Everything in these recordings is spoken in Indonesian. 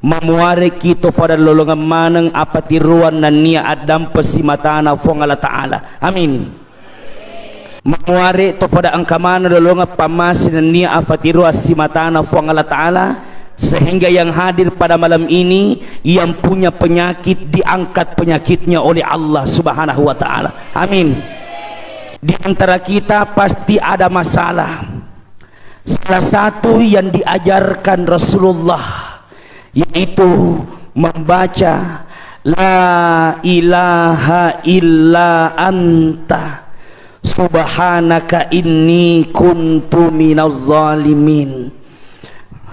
Mamuare kita pada lolongan maneng apa tiruan dan nia adam pesimatana fong Allah Ta'ala. Amin. Mamuare to pada angkamana lolongan pamasin dan nia apa tiruan simatana fong Allah Ta'ala, sehingga yang hadir pada malam ini yang punya penyakit diangkat penyakitnya oleh Allah Subhanahu wa Ta'ala. Amin. Di antara kita pasti ada masalah. Salah satu yang diajarkan Rasulullah yaitu membaca la ilaha illa anta subhanaka inni kuntu minaz zalimin.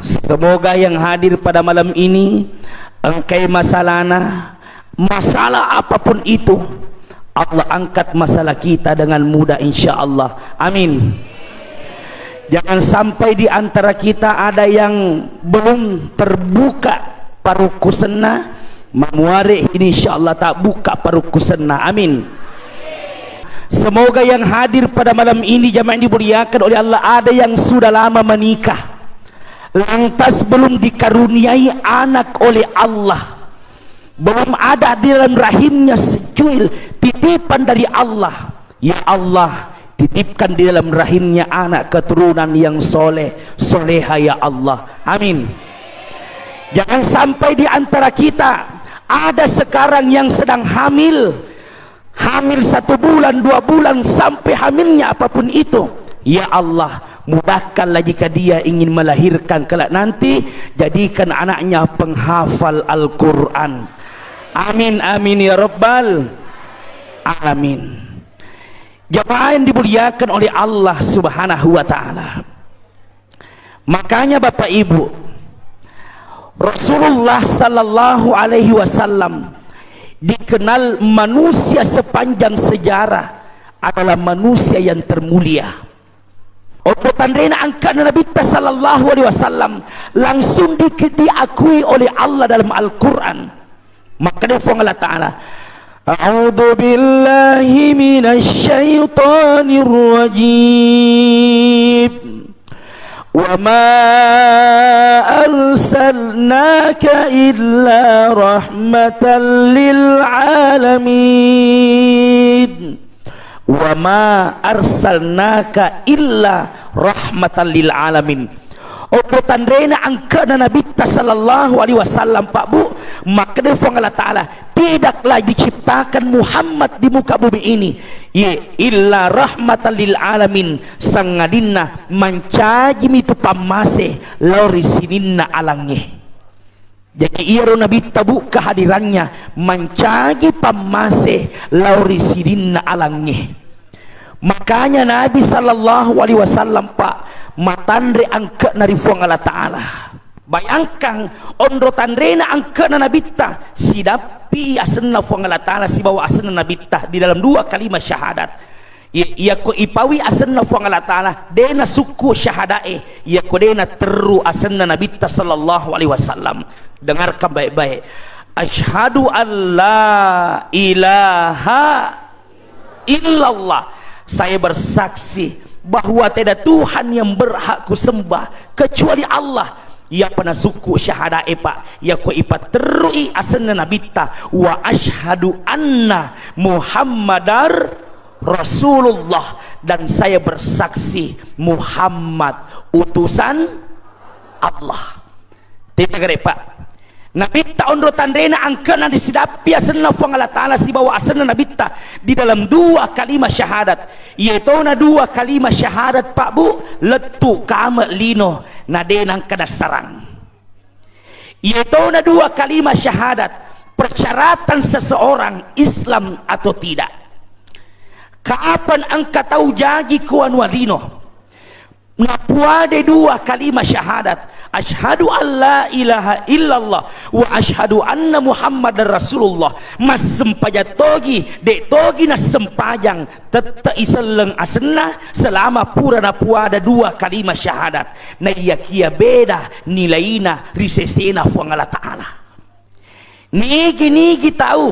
Semoga yang hadir pada malam ini engkai masalahna, masalah apapun itu Allah angkat masalah kita dengan mudah insyaallah. Amin. Jangan sampai di antara kita ada yang belum terbuka parukusena, mamuare ini insyaallah tak buka parukusena. Amin. Semoga yang hadir pada malam ini jamaah yang dimuliakan oleh Allah, ada yang sudah lama menikah lantas belum dikaruniai anak oleh Allah, belum ada di dalam rahimnya secuil titipan dari Allah. Ya Allah, titipkan di dalam rahimnya anak keturunan yang soleh soleha ya Allah. Amin. Jangan sampai di antara kita ada sekarang yang sedang hamil 1 bulan 2 bulan sampai hamilnya apapun itu. Ya Allah, mudahkanlah jika dia ingin melahirkan kelak nanti, jadikan anaknya penghafal Al-Quran. Amin amin ya rabbal alamin. Jamaah yang dimuliakan oleh Allah Subhanahu wa Ta'ala, makanya Bapak Ibu, Rasulullah sallallahu alaihi wasallam dikenal manusia sepanjang sejarah adalah manusia yang termulia. Urutan rena angkat Nabi sallallahu alaihi wasallam langsung diakui oleh Allah dalam Al-Quran. Maka dia firman Allah Ta'ala, A'udzu billahi minasy syaithanir rajim. Wa ma arsalnaka illa rahmatan lil alamin. Wa ma arsalnaka illa rahmatan lil alamin. Urutan rena angkana Nabi sallallahu alaihi wasallam Pak Bu, maka dia firman Allah Ta'ala, tidaklah diciptakan Muhammad di muka bumi ini illa rahmatan lil alamin, sangadinna mancajim itu pamase lauri sininna alangnya. Jadi ia Nabi tabu kehadirannya mancagi pamase lauri sininna alangnya. Makanya Nabi sallallahu alaihi wasallam Pak matandre angka narifuang Allah Ta'ala. Bayangkan ondro tandrena angka na nabita sidapi asenna fuang Allah Ta'ala si bawa asenna nabita di dalam 2 kalimat syahadat. Ia ko ipawi asenna fuang Allah Ta'ala dena suku syahadae, ia ko dena teru asenna nabita sallallahu alaihi wasallam. Dengarkan baik-baik. Asyhadu an la ilaha illallah. Saya bersaksi bahwa tidak Tuhan yang berhak kusembah kecuali Allah. Ya pernah suku syahada Pak, ya ko ipat terui asana nabita wa asyhadu anna Muhammadar Rasulullah, dan saya bersaksi Muhammad utusan Allah. Tidak gede Pak. Nabi taundro tandrena angkana disidapi asana fuang Allah Ta'ala si bawa asana nabita di dalam 2 kalimat syahadat, yaitu na 2 kalimat syahadat Pak Bu letu kama lino nadenang kana sarang, yaitu na 2 kalimat syahadat persyaratan seseorang Islam atau tidak. Kapan angka tahu jagi kuan walino napuade 2 kalimat syahadat, asyhadu an la ilaha illallah wa asyhadu anna Muhammadar Rasulullah, mas sempajatogi dek togi na sempajang teta iseleng asena selama pura na puada 2 kalimat syahadat na yakia beda nilaina risesena fuang Allah Ta'ala. Nigi tahu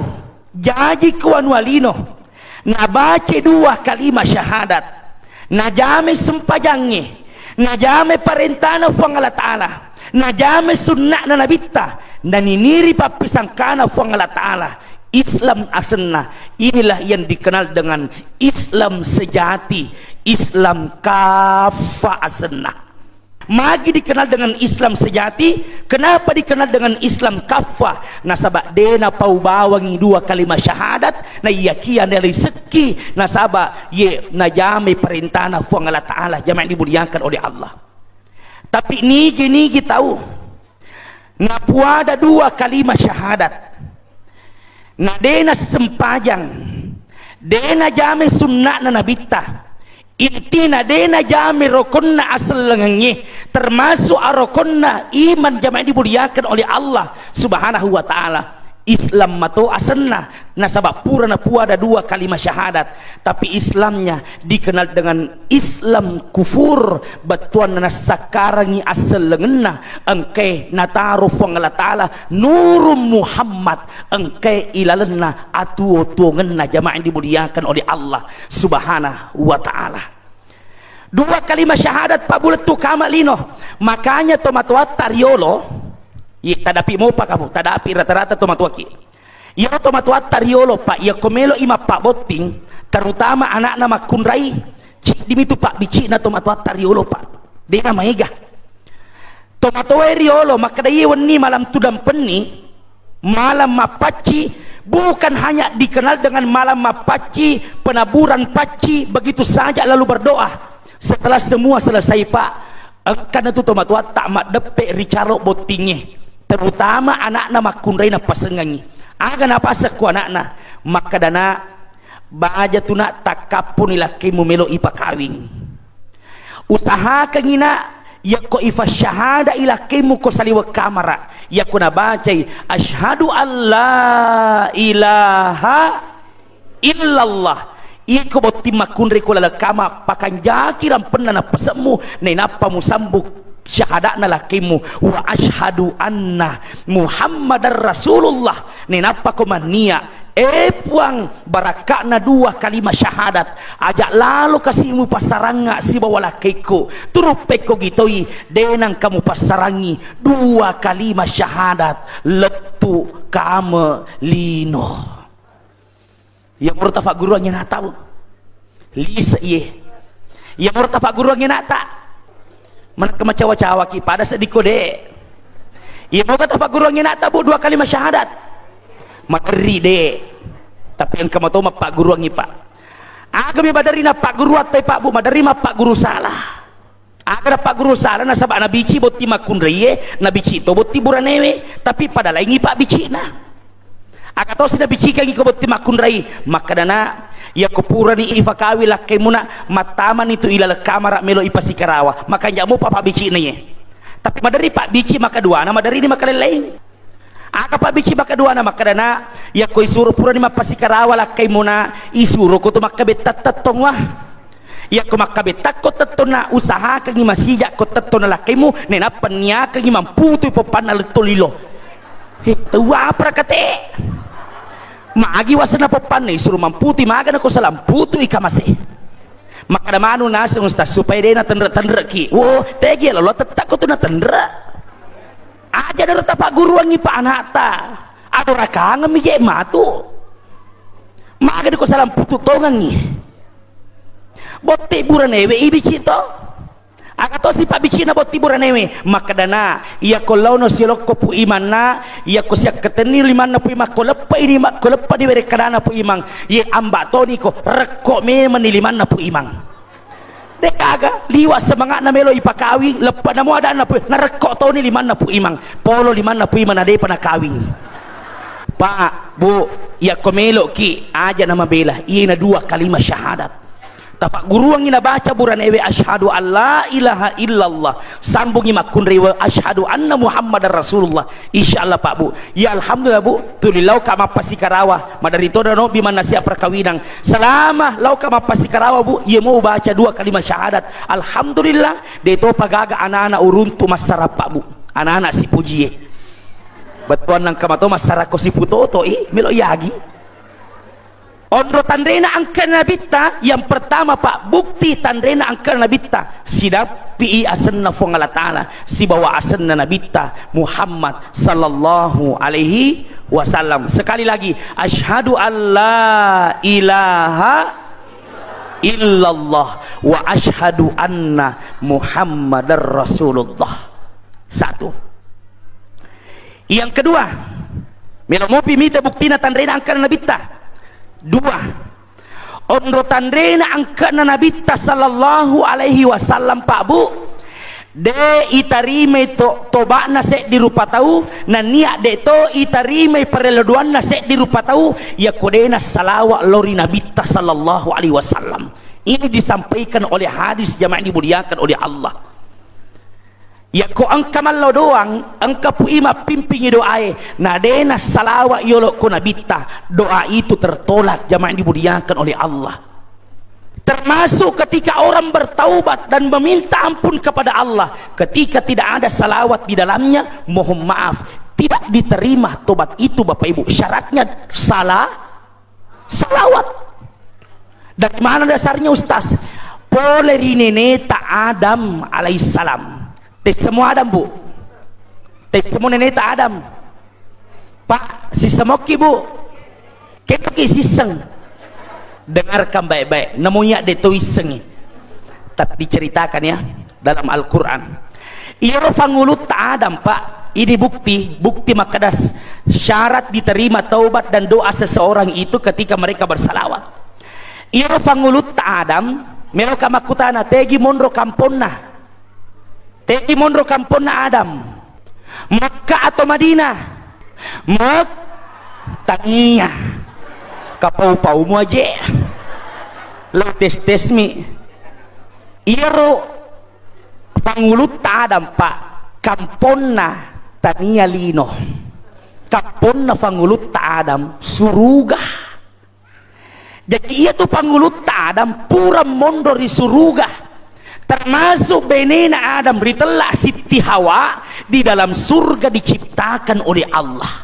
jaji kuan walino na baca dua kalimat syahadat, na jame sempajangnya, na jame perintahna fuang Allah Ta'ala, na jame sunnah na nabita, na niniri papisangkana fuang Allah Ta'ala. Islam asenna, inilah yang dikenal dengan Islam sejati, Islam kafa asenna. Magi dikenal dengan Islam sejati. Kenapa dikenal dengan Islam kafa? Nasabak dena pau bawangi dua kalimat syahadat, na yakian dari seki nasabak ye na jame perintahna fuang Allah Ta'ala, jamaah dimuliakan oleh Allah. Tapi niki tahu na puada dua kalimat syahadat, na dena sempajang, dena jame sunnah na nabita, intina dena jame rokonna asal lengannya, termasuk rokonna iman jamaah dimuliakan oleh Allah Subhanahu wa Ta'ala. Islam mato asenna nasabak pura na puada dua kalimat syahadat, tapi Islamnya dikenal dengan Islam kufur. Batuan na sakarangi asal lengenna engke nataruh fuang Allah Ta'ala nurum Muhammad, engke ilalenna atu-tuangenna jamaah dimuliakan oleh Allah Subhanahu wa Ta'ala. Dua kalimat syahadat pak bulet tu kamak lino, makanya tomatuat tariolo tadapi mo pa kamu, tadapi rata-rata tomatuaki ya tomatuat tariolo pak ya komelo ima pak boting, terutama anak nama kunrai cik dimitu pak bici na tomatuat tariolo pak dena maiga tomatoe riolo maka dai wani malam tudam penni malam mapaci, bukan hanya dikenal dengan malam mapaci penaburan paci begitu saja lalu berdoa. Setelah semua selesai pak, karena itu tomatuat tak mak depe ricaro botingnya, terutama anak nama kunrai na pasengangi aga na pasak ku anak na maka dana baja tu nak takapun ilaki mumelo ipakawing usaha kengina ya ko ifa syahada ilaki mu ko saliwa kamara ya ko na bacai asyhadu alla ilaha illallah iko botti makunri ko lalakama pakanjakiran penna na pasemu na inapa mu sambuk syahadatna lakimu wa ashhadu anna Muhammadar Rasulullah nenapa komania puang barakakna dua kalimat syahadat ajak lalu kasihmu pasaranga si bawa lakiku turupeko gitoi denang kamu pasarangi dua kalimat syahadat letu kame lino yang murtafak guruannya nak tahu lisa ye yang murtafak guruannya nak tak mana kemacawa-cawa ki pada sediko de ya mau kata pak guru nak tabu dua kalimat syahadat materi de tapi yang kamu tahu mah pak guru ngi pak agami badari na pak guru atau pak bu madari mah pak guru salah agar pak guru salah na sabak na bici boti makun reye na bici to boti buranewe tapi pada laingi pak bici na agar tahu sida bici kangi ko boti makun reye maka dana ya kupurani ifakawi lakai muna mataman itu ilal kamera melo ipasikarawa maka jamu papa bici nih tapi madari pak bici maka dua nama madari ini maka lain aka pak bici maka dua nama kadana ya ko isuru purani mapasikarawa lakai muna isuru ko to maka betattatong wah ya ko maka betakko tetona usaha kangi masija ko tetona lakai mu nena panya kangi mampu tu papanal tolilo itu apa kate maagi wasana papanay suruh mamputi maga na ko sa lamputo ikamasi makadamano na sa ustaz supaya dia na tandra ki tegi lo tetak ko to na tandra aja na rata pa guru ang ipa anata ado rakang mi je matu maga na ko sa lamputo tongang ni botte buranewe ibicito akato si pak bici na botti buranewe makadana iya ko launo silok ko pu iman na iya ko siya keteni liman na pu imak ko lepa ini mak ko lepa di bere kadana pu imang ye amba to ni ko rekko me maniliman na pu imang dek aga liwa semangat na melo ipakawing lepa na mo ada na pu na rekko to ni liman na pu imang polo liman na pu imang na de pa na kawing pak bu iya ko melo ki aja na mabela iya na dua kalimat syahadat tapak guru ang inabaca buranewe asyhadu alla ilaha illallah sambungi makun rewe asyhadu anna Muhammadar Rasulullah insyaallah pak bu ya alhamdulillah bu tulilau ka mapasikarawa madari to no bimana siap perkawinan selama lau ka mapasikarawa bu ye mau baca dua kalimat syahadat alhamdulillah de to pagaga anak-anak uruntu masarap pak bu anak-anak si pujiye batuan nang kamato masarako si putoto melo yagi Ondro tandrena angka nabita yang pertama Pak, bukti tandrena angka nabita sidap pi asanna Allah Ta'ala si bawa asanna nabita Muhammad sallallahu alaihi wasallam. Sekali lagi, asyhadu alla ilaha illallah wa asyhadu anna Muhammadar Rasulullah. Satu. Yang kedua, mila mo pimita buktina tandrena angka nabita. Dua, ondro tandrena angkana nabita sallallahu alaihi wasallam Pak Bu, de itarime toba na se di rupa tau na niat de to itarime pereleduan na se di rupa tau ya kodena salawat lori nabita sallallahu alaihi wasallam. Ini disampaikan oleh hadis jamaah dimuliakan oleh Allah. Ya ko angka malo doang angka puima pimpingi doae nadena salawat yolo ko nabita, doa itu tertolak jamaah dimuliakan oleh Allah. Termasuk ketika orang bertaubat dan meminta ampun kepada Allah, ketika tidak ada salawat di dalamnya, mohon maaf tidak diterima tobat itu Bapak Ibu. Syaratnya salawat. Dari mana dasarnya Ustaz? Polerineneta Adam alaihissalam. Tes semua Adam Bu, tes semua nenek Adam Pak, si semoki Bu kita kisiseng, dengarkan baik-baik namanya deto iseng, tapi diceritakan ya dalam Al-Quran. Ia fangulut Adam Pak, ini bukti makadas syarat diterima taubat dan doa seseorang itu ketika mereka bersalawat. Ia fangulut Adam meloka makutana tegi mondro kamponna, tegi mondro kamponna Adam, Makkah atau Madinah? Tangiya kapau-pau mu aja lo tes mi iro pangulut Adam Pak, kamponna tania lino, kamponna pangulut Adam suruga. Jadi ia tuh pangulut Adam pura mondor di suruga, termasuk benena Adam ritelak Siti Hawa di dalam surga diciptakan oleh Allah.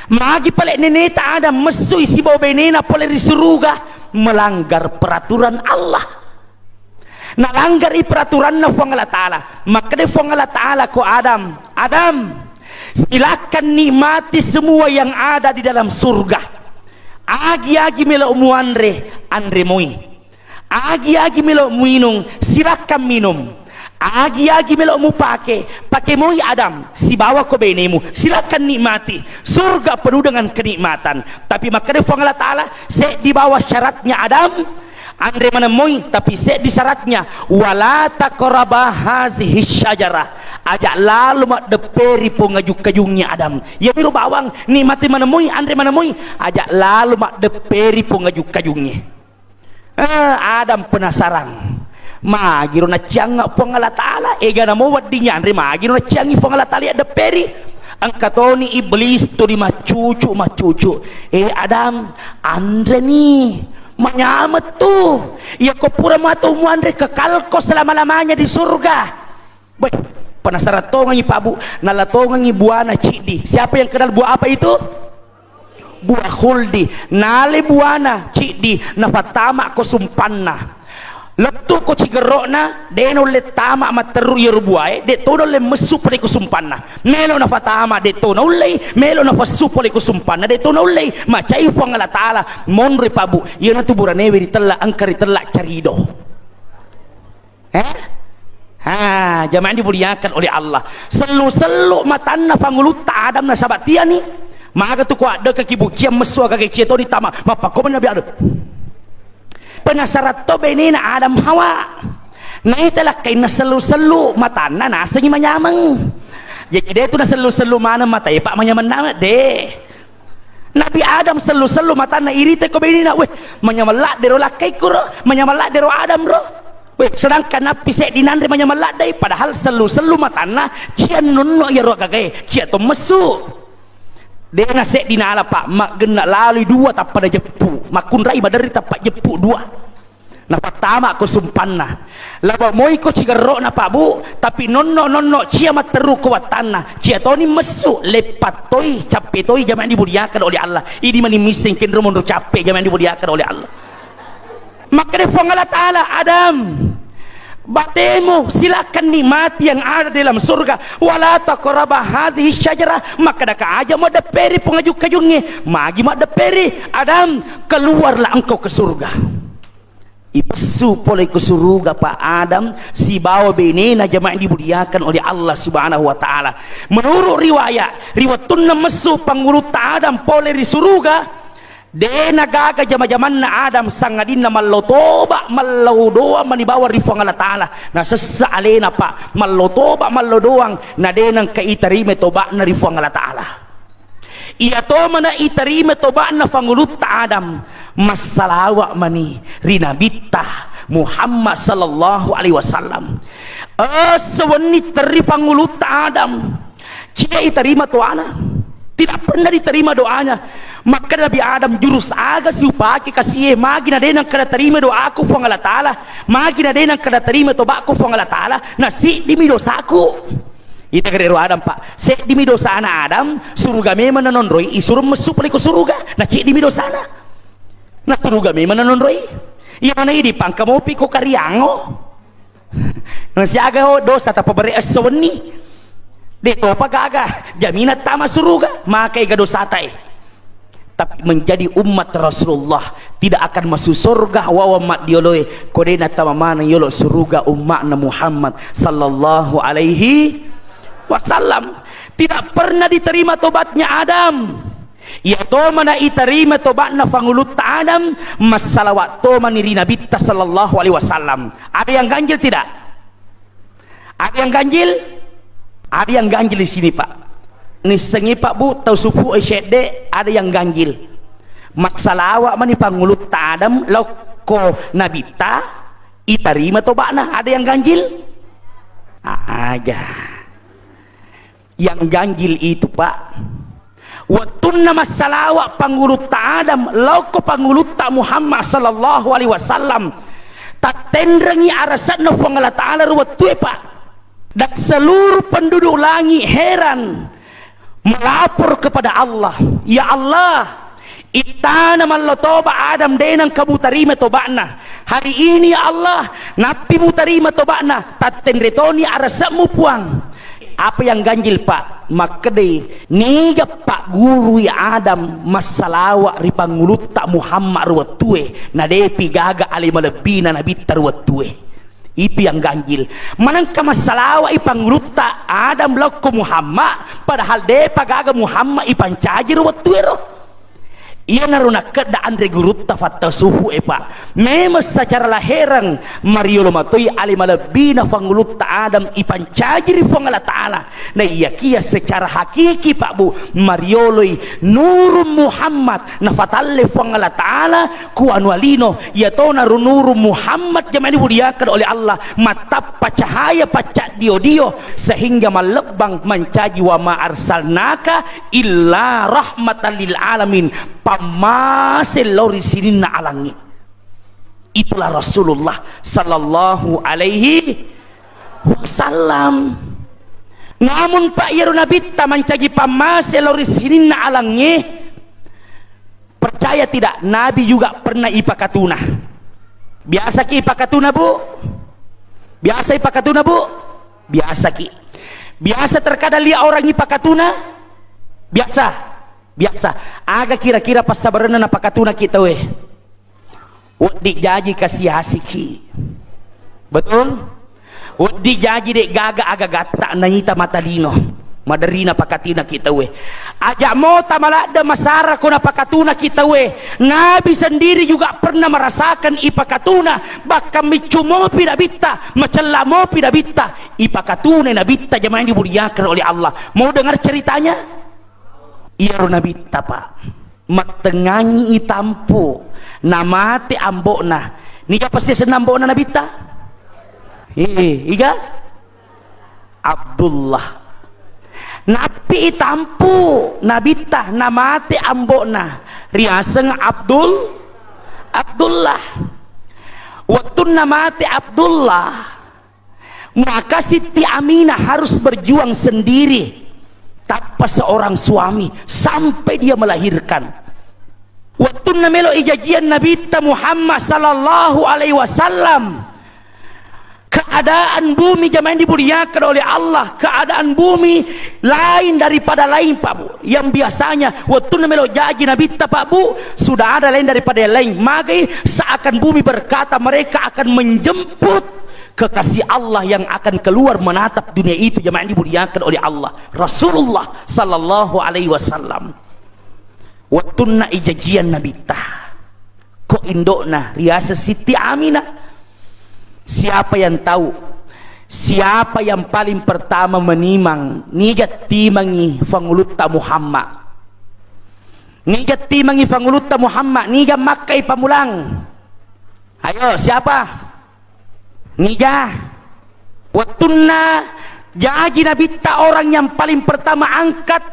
Magi palek neneta Adam mesui si bawa benena pole di surga melanggar peraturan Allah. Nalanggar peraturan na Allah Ta'ala. Maka de Allah Ta'ala ko Adam, silakan nikmati semua yang ada di dalam surga. Agi-agi melo mu Andre moi. Agi-agi melo minum, silakan minum. Agi-agi melo mu pakai moi Adam, si bawa ko benemu, silakan nikmati. Surga penuh dengan kenikmatan. Tapi maka Allah Ta'ala se di bawah syaratnya Adam, Andre mana moi, tapi se di syaratnya wala taqraba hazihi syajarah. Ajak lalu mak deperi pengajuk-kajungnya Adam. Ya biru bawang nikmati mana moi, Andre mana moi, ajak lalu mak deperi pengajuk-kajungnya. Adam penasaran, magiro na canga po Allah Ta'ala ega na mo wadinya Andre magiro na cangi po Allah Ta'ala ada peri ang katoni iblis to di macucu Adam Andre nih manyamat tuh ya ko pura matu mu Andre kekal ko selama-lamanya di surga. Baik, penasaran to ngi Pak Bu nalatongan ngi buana cidi. Siapa yang kenal buah apa itu? Buah khuldi. Nale buana cidi nafatama ko sumpanna letu ko cigerokna deno le tama materu yeru buae de todo le mesu pole ko sumpanna melo na fatama de to no le melo na fasu pole ko sumpanna de to no le macai fo ngala taala monre pabu yena tu burane wiri tella angkari tella carido jamaah dimuliakan oleh Allah. Selu-selu matanna pangulut Adam na sabatia ni maka tu ko ada kekibukian mesu kaki kieto di tama mapakoman nabi ada penasarat to benena Adam Hawa naik telah kaina selu-selu matana nasa ni manyamang jadi dia tu na selu-selu mana mata ya pak manyaman nama de Nabi Adam selu-selu matana irite ko benena weh manyamalak dero lakai kuro manyamalak dero Adam bro weh sedangkan nabi sek dinandre manyamalak dai padahal selu-selu matana cian nunno ya ro kagae cia to mesu dia nasek dinala pak mak genak lalu dua tak pada jepu makun rai badari tak pak jepu dua Na pertama ko sumpanna. Laba moy ko cigarro na Pak Bu, tapi nonno cia materu kuwatanna. Cia toni mesu lepat toy capek toy jangan dimuliakan oleh Allah. Ini mani missing cenderung mundur capek jangan dimuliakan oleh Allah. Maka dia Allah Ta'ala, Adam, batemu silakan nikmati yang ada dalam surga. Wala taqraba hadhihi syajarah, maka dak aja mau deperi pengajuk kajungnya magi mau deperi. Adam, keluarlah engkau ke surga. Ipesu pole ke surga Pak Adam, si bawa benena jamaah dimuliakan oleh Allah Subhanahu wa taala. Menurut riwayat tunna mesu pangurut Adam pole di surga. Dena gaga jama-jaman na Adam sangadin na mallotoba mallodoa manibawa rifang Allah Ta'ala na sesaalena Pak mallotoba mallodoang na denang kaitarime toba na rifang Allah Ta'ala. Iya to mana itarime toba na fangulut ta Adam masalawa mani rinabita Muhammad sallallahu alaihi wasallam sewani teri pangulut ta Adam cia itarima to ana tidak pernah diterima doanya. Maka Nabi Adam jurus aga si upaki kasih magi na denang kada terima doa aku fang Allah Ta'ala, magi na denang kada terima toba aku fang Allah Ta'ala na si dimi dosaku. Ita kadero Adam Pak, si dimi dosa ana Adam surga memang nanonroi isurum mesu pali ko surga na ci dimi dosa na surga memang nanonroi iya mana ini pangka mo pi ko kariango na siaga dosa ta pabere aswani deto pagaga jaminat tama surga makai gadosatai. Tapi menjadi umat Rasulullah tidak akan masuk surga wa mat dioloi kodena tamamana yolo surga umat Muhammad sallallahu alaihi wasallam. Tidak pernah diterima tobatnya Adam. Ya to mana iterima tobatna fangulut Adam masalawat to maniri Nabi sallallahu alaihi wasallam. Ada yang ganjil tidak? Ada yang ganjil? Ada yang ganjil di sini Pak. Nisengi Pak Bu tau sufu syede ada yang ganjil masalah mani pangulut ta Adam loko nabita itarima tobakna ada yang ganjil aja yang ganjil itu Pak watunna masalah pangulut ta Adam loko pangulut ta Muhammad sallallahu alaihi wasallam tatendrengi arasatna fang Allah Ta'ala ruwatue Pak dan seluruh penduduk langit heran melapor kepada Allah, ya Allah, itana mallotoba Adam denang kamu tarima tobakna. Hari ini ya Allah, napi mu tarima tobakna, tatendretoni arasamu puang. Apa yang ganjil Pak? Maka deh, niga Pak guru ya Adam masalawa ripangulut tak Muhammad ruwatue, nadepi gaga alima lebina nabi tarwatue. Itu yang ganjil. Manangka masalawa ipangruta Adam loko Muhammad padahal de pagaga Muhammad ipancajir watuero. Ia naruna kada andre gurutta fatta suhu Pak. Memang secara lahiran Mariolo matoi alimalabina fangulutta Adam ipancajir fang Allah Ta'ala. Nah iya kia secara hakiki Pak Bu Marioloi nurun Muhammad na fatalle fang Allah Ta'ala ku anualino ya tona nurun Muhammad jaman dimuliakan oleh Allah matappa cahaya pacak dio sehingga malebang mencaji wa ma arsalnaka illa rahmatan lil alamin pamasil lori sinin na alangi. Itulah Rasulullah sallallahu alaihi wasallam. Namun Pak Yaru Nabi mencagi pamasil lori sinin na alangi. Percaya tidak Nabi juga pernah ipakatuna. Biasa ki ipakatuna Bu? Biasa ipakatuna Bu? Biasa ki. Biasa terkadang lihat orang ipakatuna? Biasa. Biasa aga kira-kira pas sabarana na pakatuna kita weh wadi jaji kasih hasiki betul wadi jaji dek gaga aga gata naita matalino madarina pakatina kita weh aja mau tamalada masara kuna pakatuna kita weh Nabi sendiri juga pernah merasakan ipakatuna bahkan micumo pidabita macellamo pidabita ipakatuna nabita jamaah dimuliakan oleh Allah. Mau dengar ceritanya? Iya Nabi Pak matenganyi itampu namate ambokna nika pasti senambokna Nabi ta iga Abdullah napi itampu Nabi ta namate ambokna riaseng Abdullah Waktu mati Abdullah, maka Siti Aminah harus berjuang sendiri tanpa seorang suami sampai dia melahirkan. Waktu melo ijajian Nabi Muhammad sallallahu alaihi wasallam, keadaan bumi jamaah dimuliakan oleh Allah, keadaan bumi lain daripada lain Pak Bu. Yang biasanya waktu melo janji Nabi Pak Bu sudah ada lain daripada yang lain, maka seakan bumi berkata mereka akan menjemput kekasih Allah yang akan keluar menatap dunia itu jamaah dimuliakan oleh Allah, Rasulullah sallallahu alaihi wasallam. Waktu na ijajian Nabi kok indokna riasa Siti Aminah. Siapa yang tahu siapa yang paling pertama menimang nijat timangi fanguluta Muhammad, nijat timangi fanguluta Muhammad, nijat makai pamulang? Ayo siapa? Nijah. Waktu na jaji Nabi orang yang paling pertama angkat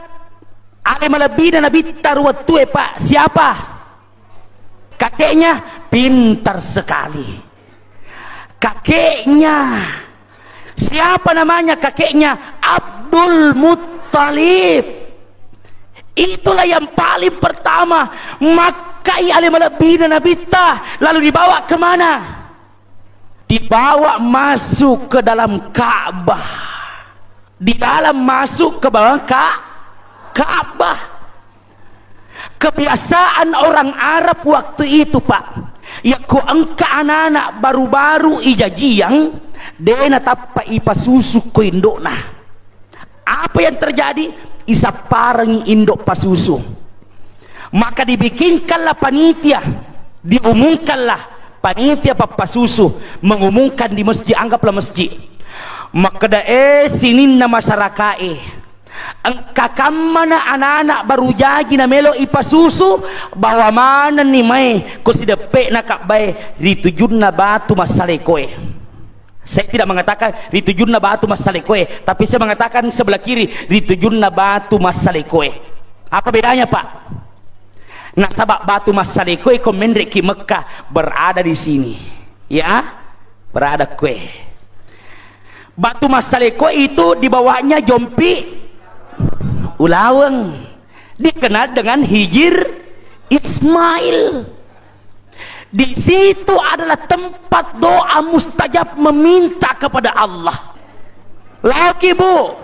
alim lebih dan Nabi waktu Pak siapa? Kakeknya pintar sekali. Kakeknya siapa namanya? Kakeknya Abdul Muttalib. Itulah yang paling pertama makai alim lebih dan Nabi lalu dibawa kemana? Dibawa masuk ke dalam Ka'bah. Di dalam masuk ke bawah Ka'bah. Kebiasaan orang Arab waktu itu Pak, ya ko angka anak-anak baru-baru ijajiang dena tappa ipa susu ko indok nah. Apa yang terjadi? Isa parangi indok pasusu. Maka dibikinkanlah panitia, diumumkanlah panitia papasusu, mengumumkan di masjid, anggaplah masjid. Maka sininna masyarakat angka mana anak-anak baru jadi na melo ipasusu bawa mana ni mai ko sidepe na kabay ritujun na batu masalekoe. Saya tidak mengatakan ritujun na batu masalekoe, tapi saya mengatakan sebelah kiri ritujun na batu masalekoe. Apa bedanya Pak? Nah sabak batu masalekoe ko mendrek ki Mekah berada di sini, ya berada kue. Batu masalekoe itu di bawahnya jompi Ulaweng, dikenal dengan Hijir Ismail. Di situ adalah tempat doa mustajab meminta kepada Allah. Laki Bu,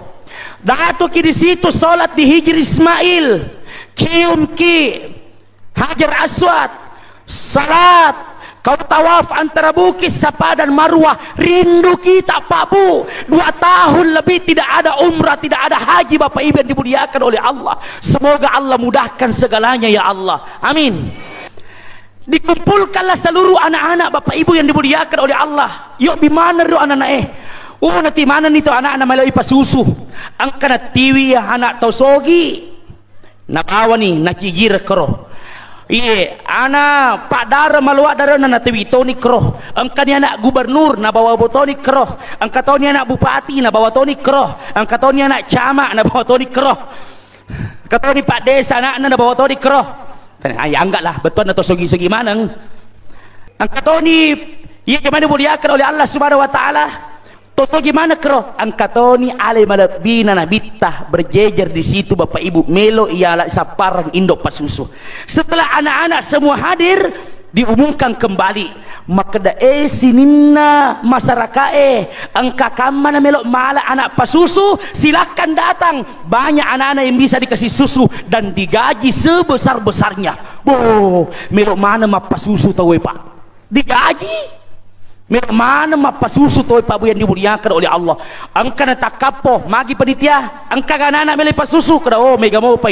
datu ki di situ solat di Hijir Ismail, cium ki Hajar Aswad, salat. Kau tawaf antara Bukit Safa dan Marwah. Rindu kita Pak Bu, 2 tahun lebih tidak ada umrah, tidak ada haji Bapak Ibu yang dimuliakan oleh Allah. Semoga Allah mudahkan segalanya ya Allah, amin. Dikumpulkanlah seluruh anak-anak Bapak Ibu yang dimuliakan oleh Allah. Yuk bimana ru anak-anak nanti mana nih tu anak-anak malai pasusu angka na tiwi ya anak tosogi nabawa ni nakigir kero. Iya, anak Pak Dara maluak Dara na tiwi toni kero. Angka ni anak gubernur na bawa botoni kero. Angka toni anak bupati na bawa toni kero. Angka toni anak camat na bawa toni kero. Angka toni Pak Desa anak na bawa toni kero. Ay anggak lah betul na tosogi-sogi manang. Angka toni iya gimana muliakan oleh Allah Subhanahu wa taala. Toto gimana kero? Angkatoni ale malabina na bitah berjejer di situ Bapak Ibu melo ialah saparang indok pasusu. Setelah anak-anak semua hadir diumumkan kembali maka sininna masyarakat angka kamana melo mala anak pasusu silakan datang, banyak anak-anak yang bisa dikasih susu dan digaji sebesar-besarnya. Melo mana mah pasusu tahu Pak digaji mana mapa susu toy Pak Bu yang dimuliakan oleh Allah. Angka na takapo magi panitia angka ganana mele pasusu kada mega mau pa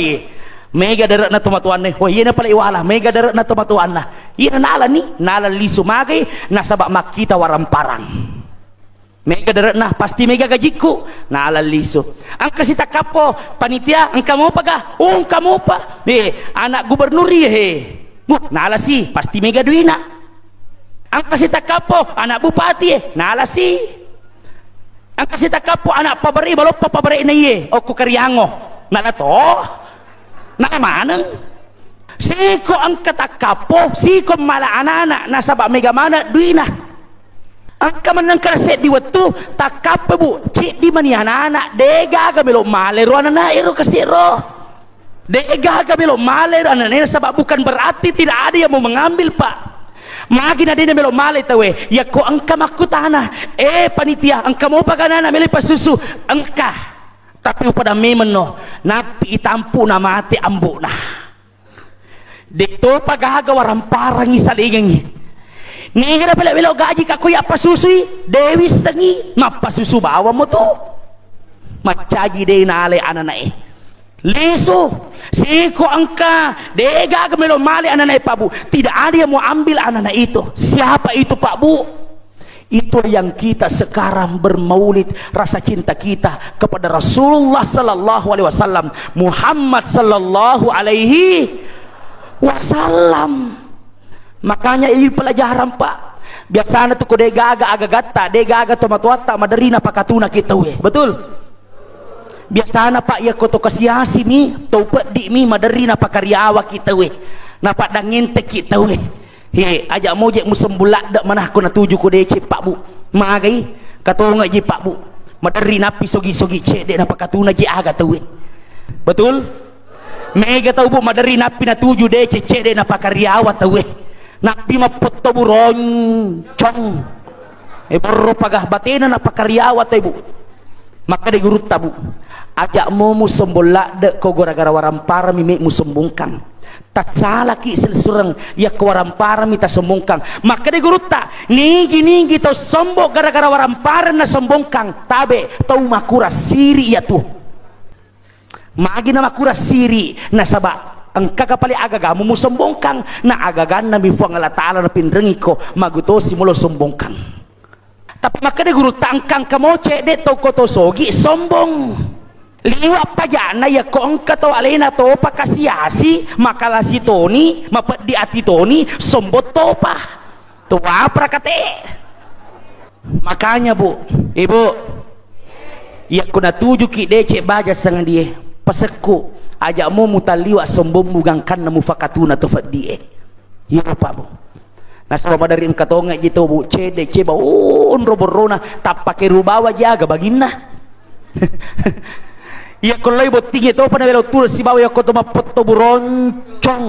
mega darat na tumatuan ne iya na pala iwala mega darat na tumatuan na iya na nala ni nala lisu magi nasabak makita waramparang mega darat na pasti mega gajiku nala lisu angka si takapo panitia angka mau pa ga angka mau pa anak gubernur nala si pasti mega duina. Angka si takapo anak bupati nalasi. Angka si takapo anak pabari balok pabari na o ko karyango nalato nalamanang siko angka takapo siko mala anak nasa ba mega mana duina angka menangkar set di waktu tak apa bu cik di mani anak-anak dega ga belok maler anak-anak itu kesiro dega ga belok maler anak-anak sebab bukan berarti tidak ada yang mau mengambil pak magin ada yang belok maler tawe ya ko angka maku tanah panitia angka mau paganana meli pasusu angka tapi pada memeno napi itampu na mati ambu nah dito pagaga warang parang isalingangi nega pala belok gaji kaku ya pasusui dewi sengi mapasusu bawa mo tu macaji de nale ananae leso siko angka dega gemelo male ananae pak bu tidak ada yang mau ambil anak itu siapa itu pak bu itu yang kita sekarang bermaulid rasa cinta kita kepada Rasulullah sallallahu alaihi wasallam Muhammad sallallahu alaihi wasallam. Makanya ini pelajaran pak biasanya tuh kode gaga aga gata de gaga tomatuata madarina pakatuna kita we betul biasanya pak ya koto kasiasi mi topet di mi madarina pakariawa kita we napak dangente kita we he ajak mojek musembulak dak manah ko na tuju kode ce pak bu magai katonga ji pak bu madarina pi sogi-sogi ce de na pakatuna ji aga tu we betul mega tau bu madarina pi na tuju de ce de na pakariawa tu we napi mapoto buron cong borro pagah batena na pakaryawa tayo bu maka de guru tabu ajak mo musembulak de ko gara-gara warampara mi musumbungkang tak salah ki selsurang ya ko warampara mi ta sombongkang maka de guru ta nigi to sombong gara-gara warampara na sombongkang tabe tau makura siri ya tu magi na makura siri na sabak angka kapali agagamu mo sombongkang na agagan na bifuang Allah Ta'ala na pinrengi ko magutosi mo lo sombongkang tapi makanya guru tangkang kamoce de toko to sogi sombong liwa pa jana ya ko angka to alena to pakasiasi makalasi toni mapet di ati toni sombot to pa to apa kate makanya bu ibu ya kuna tuju ki dece baja sang dia pasekku ajak mo mutaliwa sombong mugangkan na mufakatuna to fadie yo pa bu nasaba dari katonga gitu bu cede ceba roborona tak pakai rubawa jaga baginna ya kalau ibu tinggi to pada belo tul si bawa ya ko to mapoto buroncong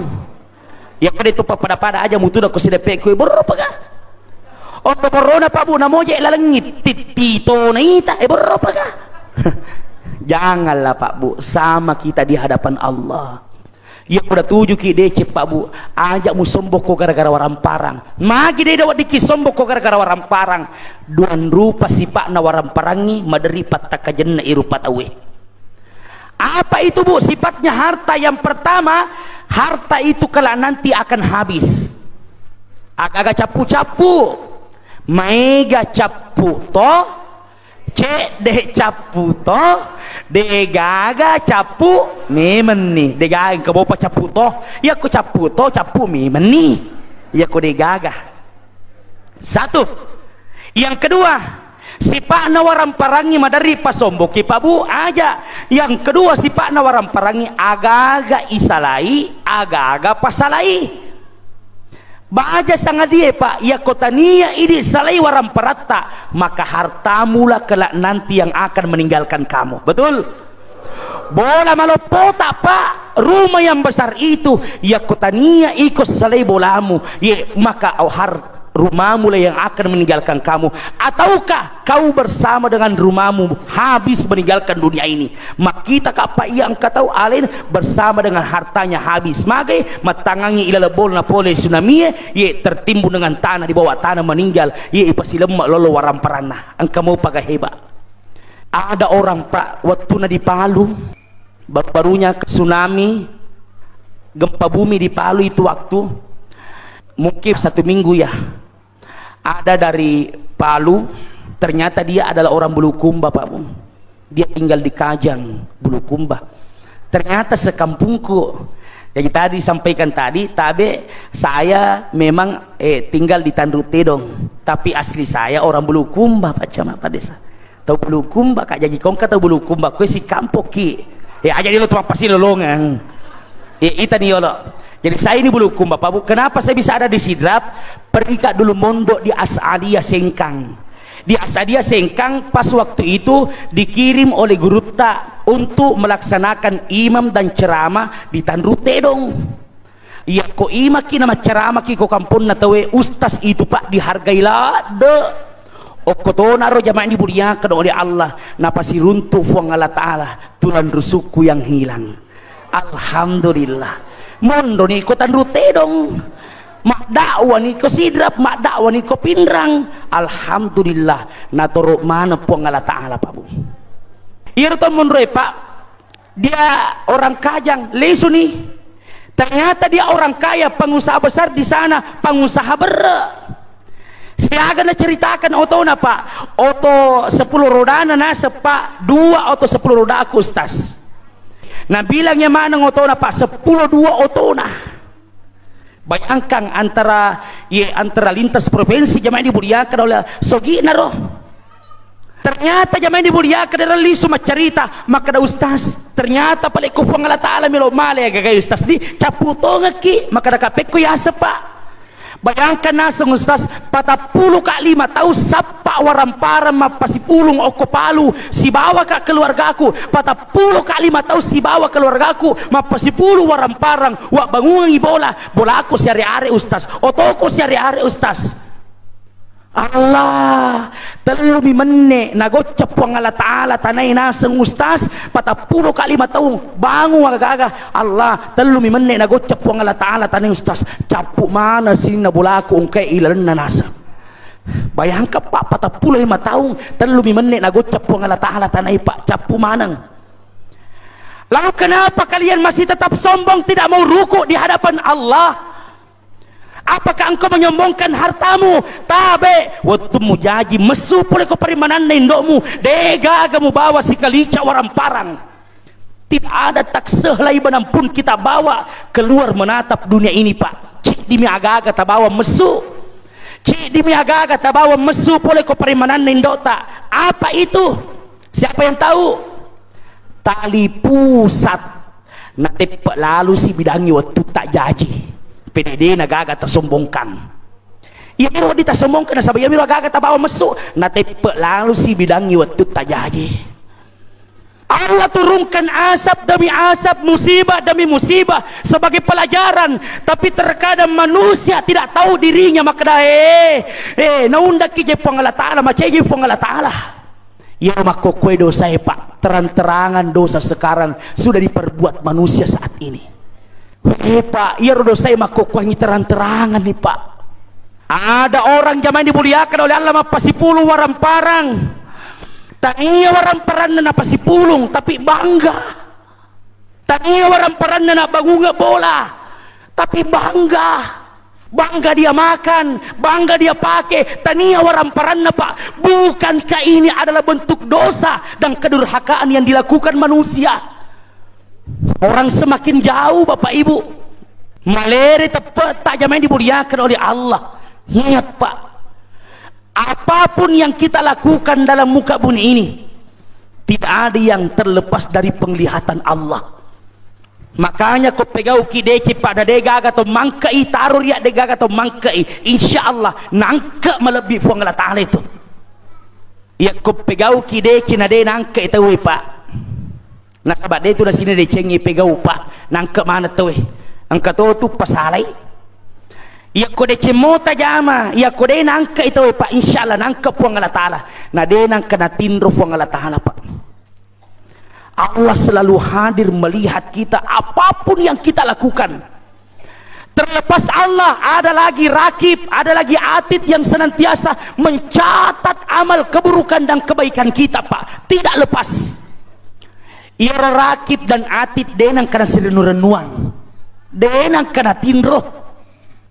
ya pada itu pada aja mutu da ko sidepe ko borro paga roborona pa bu na moje lalangit titito na ita borro paga janganlah pak bu sama kita di hadapan Allah ya udah tuju ki dece pak bu ajak mu sombong ko gara-gara waramparang magi de dawat diki sombong ko gara-gara waramparang duan rupa sipak na waramparangi maderi pataka jenna irupat awe apa itu bu sifatnya harta yang pertama harta itu kala nanti akan habis agak-agak capu-capu mega capu toh cek deh capu toh de gaga capu memen nih de gaga ke bopa capu toh ya ko capu toh capu memen nih ya ko de gaga satu yang kedua sifat nawaran parangi madari pasombo ki pabu aja yang kedua sifat nawaran parangi aga-aga isalai aga-aga pasalai baja sangat dia pak ya kotania ini salai waram perata maka hartamu lah kelak nanti yang akan meninggalkan kamu betul bola malopota pak rumah yang besar itu ya kotania ikut salai bolamu ya maka rumahmu lah yang akan meninggalkan kamu ataukah kau bersama dengan rumahmu habis meninggalkan dunia ini mak kita kapa yang kata alen bersama dengan hartanya habis magai matangangi ila lebol na pole tsunami ye tertimbun dengan tanah di bawah tanah meninggal ye pasti lemak lolo waramparana angka mau pakai hebat ada orang pak waktu na di Palu barunya tsunami gempa bumi di Palu itu waktu mungkin 1 minggu ya ada dari Palu ternyata dia adalah orang Bulukumba Pak Bu dia tinggal di Kajang Bulukumba ternyata sekampungku yang tadi sampaikan tadi tabe saya memang tinggal di Tandru Tedong tapi asli saya orang Bulukumba Pak Camat Pak Desa tahu Bulukumba Kak Jaji Kongka tahu Bulukumba kue si kampok ki aja dia lo tuh pasti lolongan Ita nih yolo. Jadi saya ini bulukum Bapak Bu. Kenapa saya bisa ada di Sidrap? Pergi kak dulu mondok di Asadiyah Sengkang. Di Asadiyah Sengkang pas waktu itu dikirim oleh guru tak untuk melaksanakan imam dan ceramah di Tanrute dong. Ya ko ima ki nama ceramah ki ko kampung na tawe ustaz itu Pak dihargai lah de. Okotona ro jamaah dimuliakan oleh Allah. Napa si runtuh fuang Allah Ta'ala tulan rusuku yang hilang. Alhamdulillah. Mondo ni ko Tanrute dong. Mak dakwah ni ko Sidrap, mak dakwah ni ko Pindrang. Alhamdulillah natoro mana puang Allah Ta'ala Pak Bu. Iya tuan mondroy Pak. Dia orang Kajang, lesu nih. Ternyata dia orang kaya, pengusaha besar di sana, pengusaha berat. Siaga na ceritakan oto na Pak. Oto 10 roda na sepak 2 oto 10 roda aku Ustaz. Nah bilangnya mana oto na Pak 10 2 oto na. Bayangkan antara lintas provinsi jamaah dimuliakan oleh sogi naro. Ternyata jamaah dimuliakan dari lisu macarita maka da Ustaz ternyata paling kufang Allah Ta'ala milo male gagay Ustaz di caputo ngaki maka da kapek ko yasa Pak. Bayangkan nasang Ustaz 40 ka 5 tahu sapa warampara mapasipulong o kopalu si bawa ka keluargaku 40 ka 5 tahu si bawa keluargaku mapasipulong waramparang wa bangungang ibola bola ako si ari-ari Ustaz otoko si ari-ari Ustaz. Allah telumi menne nagocap puang Allah Ta'ala tanay nasang Ustaz 40 ka 5 taong bangun agaga Allah telumi menne nagocap puang Allah Ta'ala tanay Ustaz capu mana sina bulaku ungkay ilan na nasa. Bayangkan Pak 45 tahun telumi menne nagocap puang Allah Ta'ala tanay Pak capu manang. Lalu kenapa kalian masih tetap sombong tidak mau ruku di hadapan Allah? Apakah engkau menyombongkan hartamu? Tabe waktu mujaji mesu pulih ko perimanan na indokmu dega kamu bawa si kalica warang parang. Tidak ada takseh laiban pun kita bawa keluar menatap dunia ini Pak. Cik dimi aga-aga tabawa mesu. Cik dimi aga-aga tabawa mesu pulih ko perimanan na indota. Apa itu? Siapa yang tahu? Tali pusat. Natep lalu si bidangi waktu tak jaji. PDD nagaga tersombongkan. Iya miro di tersombongkan na sabi miro agaga tabawa mesu natepe lalu si bidangi waktu tajaji. Allah turunkan asap demi asap, musibah demi musibah sebagai pelajaran, tapi terkadang manusia tidak tahu dirinya maka dah naunda ki je puang Allah Ta'ala macam je puang Allah Ta'ala. Ya mako kue dosa Pak terang-terangan dosa sekarang sudah diperbuat manusia saat ini. Pak, iya rodo saya makokwangi terang-terangan nih Pak. Ada orang zaman dimuliakan oleh Allah mapasipulung waramparang. Tangiya waramparang na napasipulung tapi bangga. Tangiya waramparang na nabangunga bola tapi bangga. Bangga dia makan, bangga dia pakai. Taniya waramparang na Pak. Bukankah ini adalah bentuk dosa dan kedurhakaan yang dilakukan manusia? Orang semakin jauh Bapak Ibu maleri tepat tak jaman dimuliakan oleh Allah. Ingat Pak, apapun yang kita lakukan dalam muka bumi ini tidak ada yang terlepas dari penglihatan Allah. Makanya kau pegau kideci pada dega atau mangkai taruh dia dega atau mangkai insya Allah nangka melebihi fuang Allah Ta'ala itu. Ya kau pegau kideci nade nangka itu Pak. Nah sahabat dia itu dah sini dia cengi pegau Pak nangkep mana tu angka tu pasalai ya ko de cemota jama ya ko de nangkep itu Pak insyaallah nangkep puang Allah Ta'ala nah de nangkep na tindro puang Allah Ta'ala Pak. Allah selalu hadir melihat kita apapun yang kita lakukan. Terlepas Allah ada lagi rakib, ada lagi atid yang senantiasa mencatat amal keburukan dan kebaikan kita Pak, tidak lepas. Ia rakib dan atid denang kana sirenurenuan denang kana tindro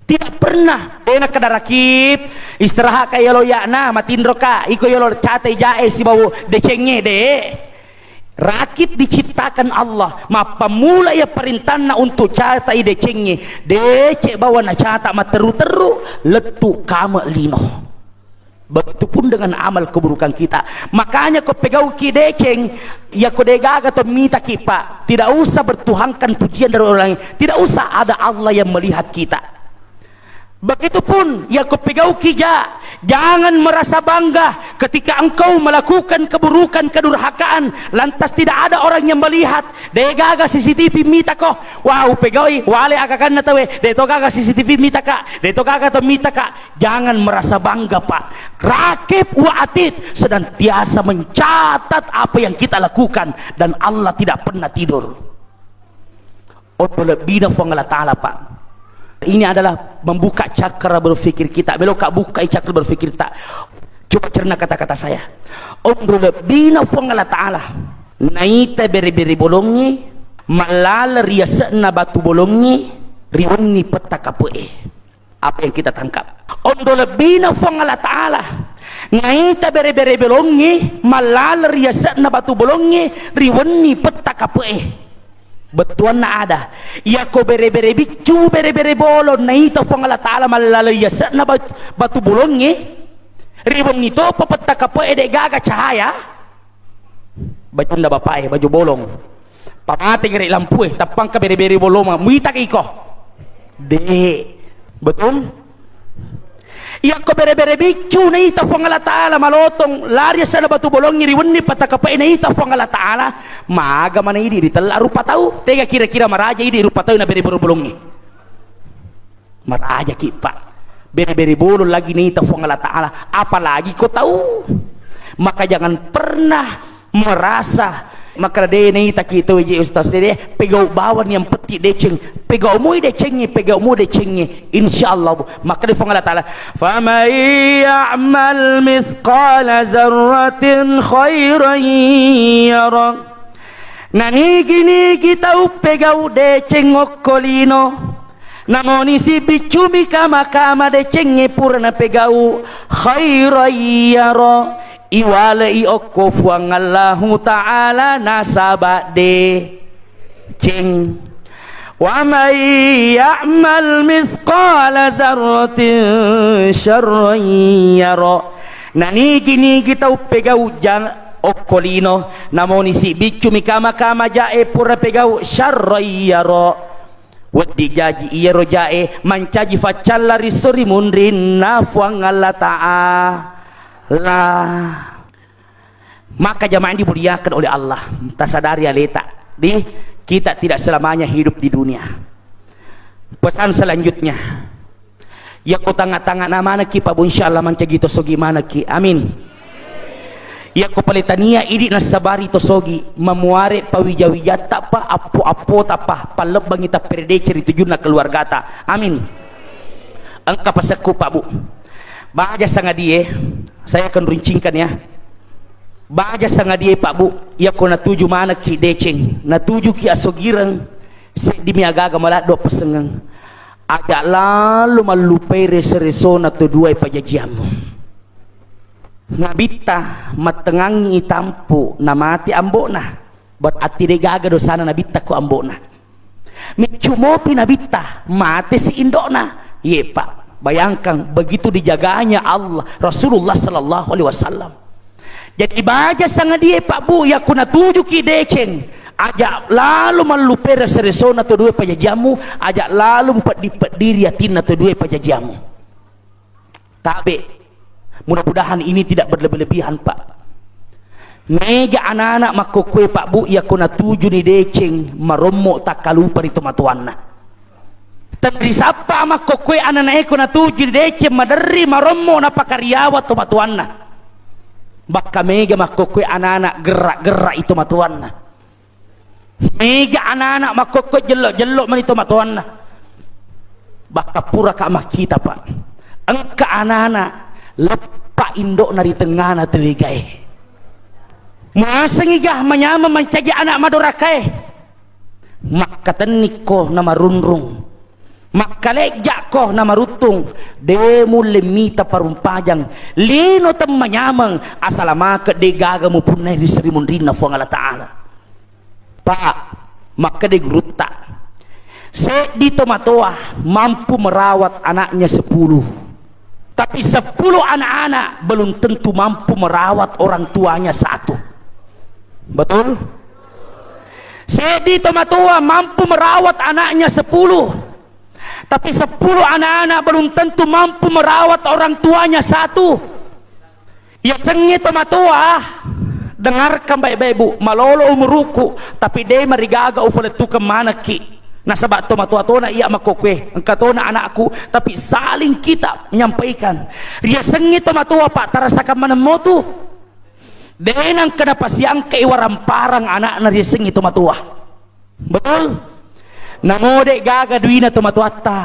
tidak pernah denang kana rakib istirahat kaya lo yakna matindro ka iko yolo cate jae si bawu decenge de rakib diciptakan Allah mapamula ya perintahna untuk cata ide cenge decek bawa na cata materu-teru letu kama lino Begitupun dengan amal keburukan kita. Makanya kau pegau ki deceng, ya kau degaga atau minta ki pak. Tidak usah bertuhankan pujian dari orang lain. Tidak usah ada Allah yang melihat kita. Begitupun ya kau pegau kija, jangan merasa bangga ketika engkau melakukan keburukan, kedurhakaan, lantas tidak ada orang yang melihat. Degaga CCTV mita ko, wow pegawai wale akakan na tawe, deto gaga CCTV mita ka, deto gaga to mita ka. Jangan merasa bangga pak. Rakib wa atid, senantiasa mencatat apa yang kita lakukan, dan Allah tidak pernah tidur. Otola bina Allah Ta'ala pak. Ini adalah membuka cakra berfikir kita. Belok kak buka cakra berfikir tak. Coba cerna kata-kata saya. Umru lebina fong Allah Ta'ala. Naita beri-beri bolongi. Malala riasana batu bolongi. Riwani petaka poe. Apa yang kita tangkap? Umru lebina fong Allah Ta'ala. Naita beri-beri bolongi. Malala riasana batu bolongi. Riwani petaka poe. Betuan na ada ya ko bere-bere bicu bere-bere bolon na ito fong Allah Ta'ala malalaya sa na batu bolon ngi ribong nito papata ka po ede gaga cahaya baju na bapae baju bolong pamati gari lampu tapang ka bere-bere bolong muita ka iko de betul iya ko bere-bere bicu na ito fong Allah Ta'ala malotong lari sa na batu bolong ngiriwan ni patakapay na ito fong Allah Ta'ala maaga man ini di tala rupa tahu tega kira-kira maraja ini rupa tahu na bere-bere bolong ni maraja kipa bere-bere bolong lagi na ito fong Allah Ta'ala apalagi ko tahu maka jangan pernah merasa maka de ni takito je ustaz de pegau bawan yang peti deceng pegau mu decengnya pegau mu decengnya insyaallah maka de fong Allah Ta'ala fa may ya'mal mithqala zarratin khairan yara nani gini kita pegau deceng okolino namoni si bicumi kama decengnya purna pegau khairan yara iwala i okko fuang Allah Ta'ala nasaba de cing wa may ya'mal mithqala zarratin syarran yara nani gini kita pegau jang okkolino namoni si bicu mikama jae pura pegau syarran yara wadi jaji iya rojae mancaji facalla risori mundrin na fuang Allah Ta'ala lah maka jamaah yang dimuliakan oleh Allah tasadari aleta di kita tidak selamanya hidup di dunia. Pesan selanjutnya ya ko tanga-tanga namana ki pa insyaallah mancagi to sogi mana ki amin ya ko palitania idi nasabari to sogi mamuare pawijawijata pa apo-apo tapa palebang ita perdeceri tujuna keluarga ta amin angka pasaku pak bu baja sangat dia saya akan runcingkan ya baja sangat dia pak bu ya ko natuju mana ki deceng natuju ki asogirang se dimi agaga mala do pesengang agak lalu malupai reso-reso na to duai pajajiamu nabita matengangi itampu na mati ambona berarti de gaga dosana nabita ko ambona micumopi nabita mati si indona ye pak bayangkan begitu dijaganya Allah Rasulullah sallallahu alaihi wasallam. Jadi baja sangat dia pak bu ya kuna tuju ki deceng ajak lalu maluper seresona to dua pajajamu ajak lalu diri yatin to dua pajajamu. Tabe mudah-mudahan ini tidak berlebih-lebihan pak. Meja anak-anak makokwe pak bu ya kuna tuju ni deceng maromo takalupa itu matuanna. Tapi siapa ama kokwe anak eko na tuji dece madari maromo na pakariawa to matuanna bakka mega makokwe anak-anak gerak-gerak itu matuanna mega anak-anak makokwe jelok-jelok man itu matuanna bakka pura ka kita pak engka anak-anak lepak indok na di tengah na tuwigae masengigah manyama mancagi anak madorakae maka teniko na marunrung makalejak ko na marutung demo lemita parumpajang lino temanyamang asalama ke de gaga mo punay di srimundrin na fuang Allah Ta'ala pak maka de gruta se dito matoa mampu merawat anaknya 10 Tapi 10 anak-anak belum tentu mampu merawat orang tuanya satu. Betul? Sedi tomatua mampu merawat anaknya 10. Tapi 10 anak-anak belum tentu mampu merawat orang tuanya satu. Ya sengi tomatua, dengarkan baik-baik bu, malolo umuruku, tapi dia marigaga ufaletu kemana ki. Nah sebab tomatua-tona iya makokwe, engkatona anakku, tapi saling kita menyampaikan. Dia sengi tomatua pak, tarasakan mana motu. Denang kenapa siang keiwaran parang anak na dia sengi tomatua. Betul? Namo dek gaga duina tomatua ta.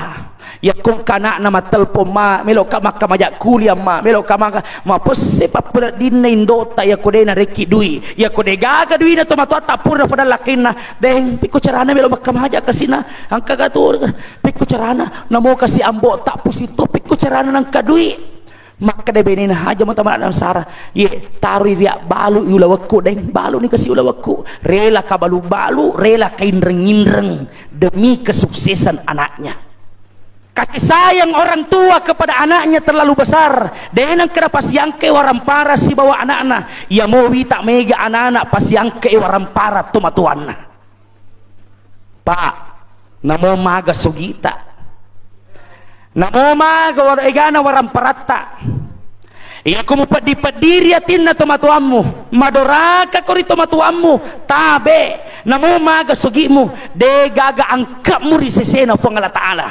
Ya kung kana na matelpo ma melo ka makamajak kuliah ma melo ka ma posse papura dinna indota ya kode na reki dui ya kode gaga dui na tomatua ta purna pada lakina deng piko carana melo makamajak kasina angka gatur piko carana namo kasi ambo tak pusito piko carana nang kadui maka de benina aja mata mana sara ye taruh dia balu ulawaku deng balu ni kasi ulawaku rela ka balu rela kain rengin demi kesuksesan anaknya. Kasih sayang orang tua kepada anaknya terlalu besar. Denang kenapa siangke warampara si bawa anak-anak. Ya mau tak mega anak-anak pas siangke warampara tumatuanna. Pak, namo maga sugita. Namo maga waragana waramparata. Iya kumu pediri atin na tumatuanmu. Madoraka kori tumatuanmu. Tabe, namo maga sugimu. De gaga angkapmu di sesena fong Allah Ta'ala.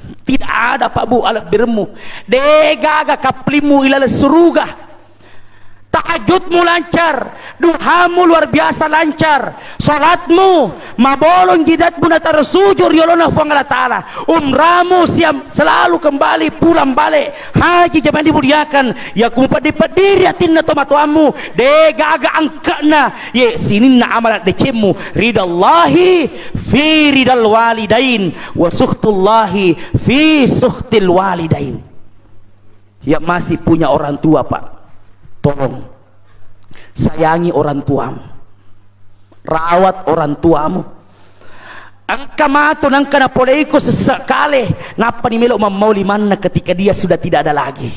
Tidak ada pak bu alat birmu degaga kaplimu ilal suruga tahajudmu lancar duhamu luar biasa lancar salatmu mabolong jidatmu natar sujur yolona fang Allah Ta'ala umramu siam selalu kembali pulang balik haji jaman dimuliakan ya kumpa dipediri atinna tomatuamu degaga angkana ye sininna amalat decemu ridallahi fi ridal walidain wa suhtullahi fi suhtil walidain. Ya masih punya orang tua pak, tolong sayangi orang tuamu, rawat orang tuamu. Angka mato nang kana poleiko sesekali napa ni melo mamauli manna ketika dia sudah tidak ada lagi.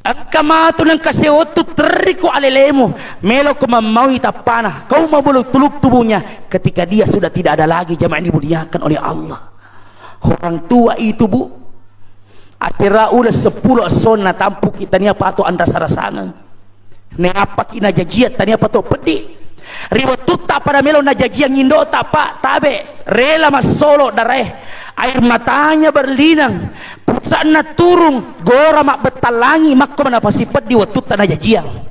Angka mato nang kaseotu teriku alelemu melo ko mamaui tapana kau mabuluk tuluk tubuhnya ketika dia sudah tidak ada lagi. Jamaah dimuliakan oleh Allah. Orang tua itu bu asira ulah 10 sona tampu kita ni apa tu anda sarasana ne apa kina jajiat tani apa tu pedi riwatutta pada melo na jajian ngindo tapa tabe rela masolo dareh air matanya berlinang pusana turung gora mak betalangi mak mana pasi pedi watutta na jajian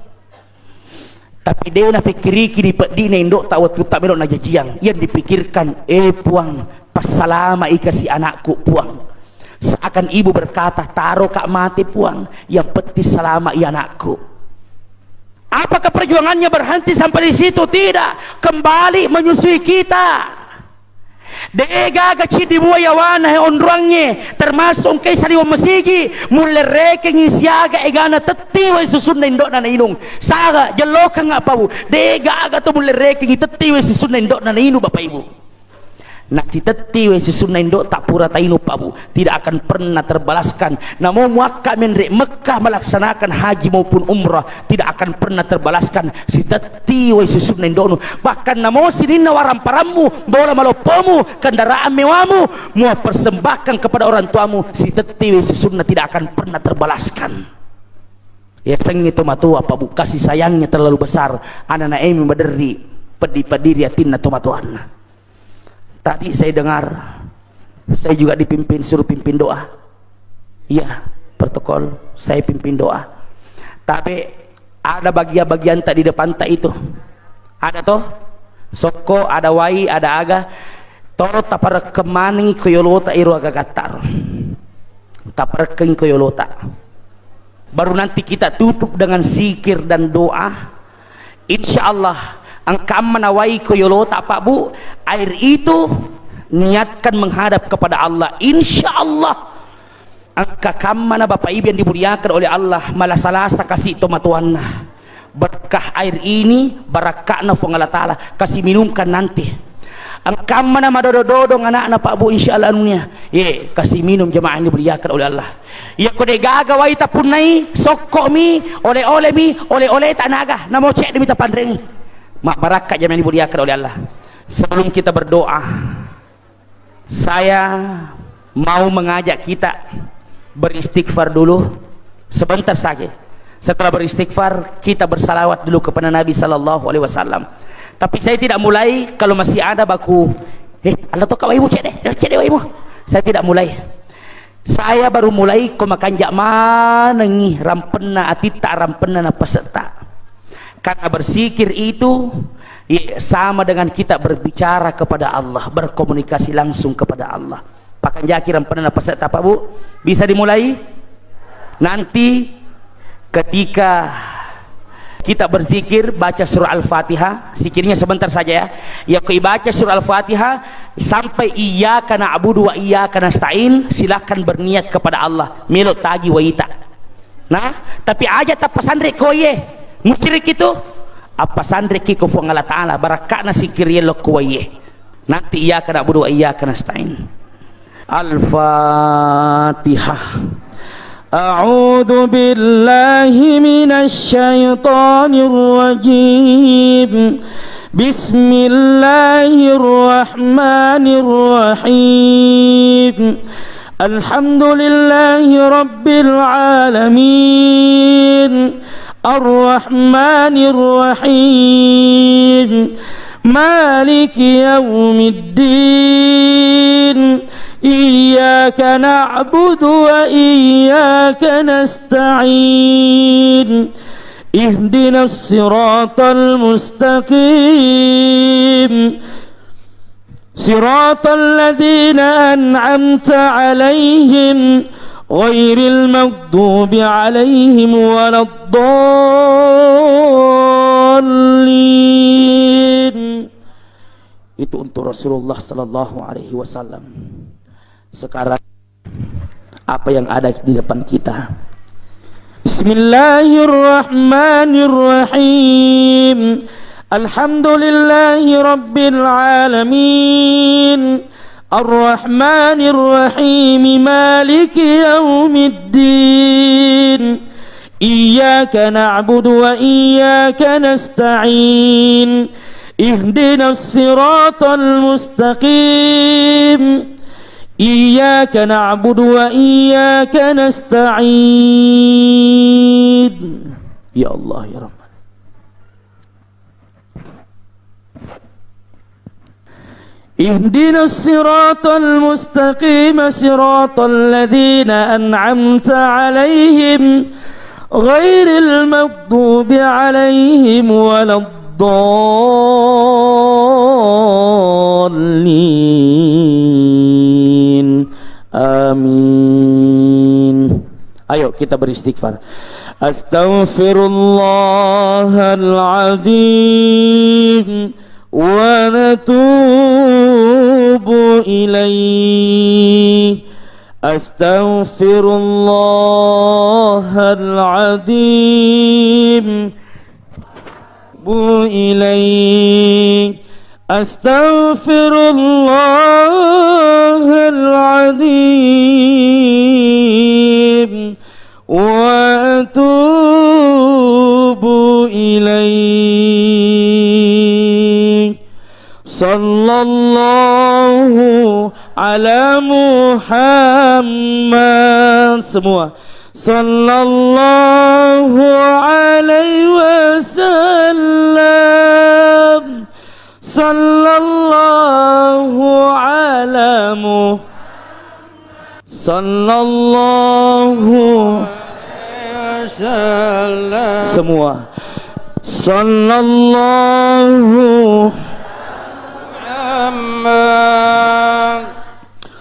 tapi dia na pikiri kini pedi ne indo ta watutta melo na jajian yang dipikirkan puang pasalama ikasi anakku puang. Seakan ibu berkata taruh kak mati puang yang penting selama ia anakku. Apakah perjuangannya berhenti sampai di situ? Tidak, kembali menyusui kita. Dega gaci di buayawana onrangnya termasuk kay saliwa masigi mulereke ngisiaga egana tetiwa susun na indok na nainong saga jaloka nga pa bu dega aga to mulereke ngitetiwa susun na indok na nainong bapak ibu. Nah si teti we si sunna indok tak pura tainu pabu tidak akan pernah terbalaskan. Namun muakka menrek Mekah melaksanakan haji maupun umrah tidak akan pernah terbalaskan. Si teti we si sunna indok bahkan namo sinina waramparamu bola malopomu kendaraan mewamu mau persembahkan kepada orang tuamu si teti we si sunna tidak akan pernah terbalaskan. Ya sengi tomatua pabu kasih sayangnya terlalu besar. Anak naemi maderi pediri atinna tomatuanna. Tadi saya dengar, saya juga dipimpin, suruh pimpin doa. Iya, protokol, saya pimpin doa. Tapi ada bagian-bagian tak di depan tak itu. Ada toh? Soko, ada wai, ada aga. Toro tapar kemaning koyolota iru aga gatar. Tapar keng koyolota. Baru nanti kita tutup dengan zikir dan doa. Insya Allah. Angkam menawai koyolota pak bu air itu niatkan menghadap kepada Allah insya Allah angka kam mana bapak ibu yang dimuliakan oleh Allah malah salasa kasih tomatuanna berkah air ini barakahna fong Allah Ta'ala kasih minumkan nanti Angkam mana madodo-dodong anak-anak Pak Bu insyaallah anunya. Ye, kasih minum jemaah ini dimuliakan oleh Allah. Ya kode gagawai tapun nai, sokok mi, oleh-oleh mi, oleh-oleh tak naga. Namo cek demi tapan rengi. Mak barakat jemaah ini dimuliakan oleh Allah. Sebelum kita berdoa, saya mau mengajak kita beristighfar dulu sebentar saja. Setelah beristighfar, kita bersalawat dulu kepada Nabi sallallahu alaihi wasallam. Tapi saya tidak mulai kalau masih ada baku Allah toka waimu cek deh waimu. Saya tidak mulai. Saya baru mulai ko makanjak mana ngi rampena atita rampena na peserta. Karena berzikir itu sama dengan kita berbicara kepada Allah, berkomunikasi langsung kepada Allah. Pakanjaki rampena na peserta Pak Bu. Bisa dimulai? Nanti ketika kita berzikir baca surah Al-Fatihah, zikirnya sebentar saja ya. Ya kau baca surah Al-Fatihah sampai iyyaka na'budu wa iyyaka nasta'in, silakan berniat kepada Allah. Melo tagi wa ita. Nah, tapi aja tak pesantren kau ye. Musyrik itu apa sandre ki ko fu Allah Taala barakana zikir ye lo kau ye. Nanti iyyaka na'budu wa iyyaka nasta'in. Al-Fatihah. أعوذ بالله من الشيطان الرجيم بسم الله الرحمن الرحيم الحمد لله رب العالمين الرحمن الرحيم مالك يوم الدين إياك نعبد وإياك نستعين اهدنا الصراط المستقيم صراط الذين أنعمت عليهم غير المغضوب عليهم ولا الضالين. Itu untuk Rasulullah sallallahu alaihi wasallam. Sekarang apa yang ada di depan kita? Bismillahirrahmanirrahim. Alhamdulillahi rabbil alamin. Ar-Rahmanir-Rahim. Maliki yaumiddin. Iyyaka na'budu wa iyyaka nasta'in. Ihdinas siratal mustaqim. إياك نعبد وإياك نستعين. يا الله يا رب. اهدنا الصراط المستقيم صراط الذين أنعمت عليهم غير المغضوب عليهم ولا الضالين. Amin. Ayo kita beristighfar. Astaghfirullahaladzim wa natubu ilaih. Astaghfirullahaladzim bu ilaih. Astaghfirullahaladzim wa atubu ilaih. Sallallahu ala Muhammad. Semua sallallahu alaihi wasallam. Sallallahu ala Muhammad. Sallallahu alaihi wasallam. Semua sallallahu Muhammad.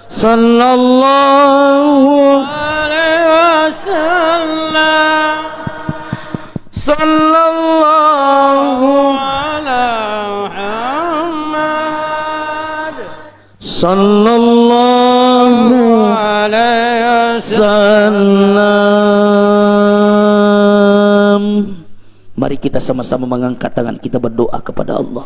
Sallallahu alaihi wasallam. Sallallahu sallallahu alaihi wasallam. Mari kita sama-sama mengangkat tangan kita berdoa kepada Allah.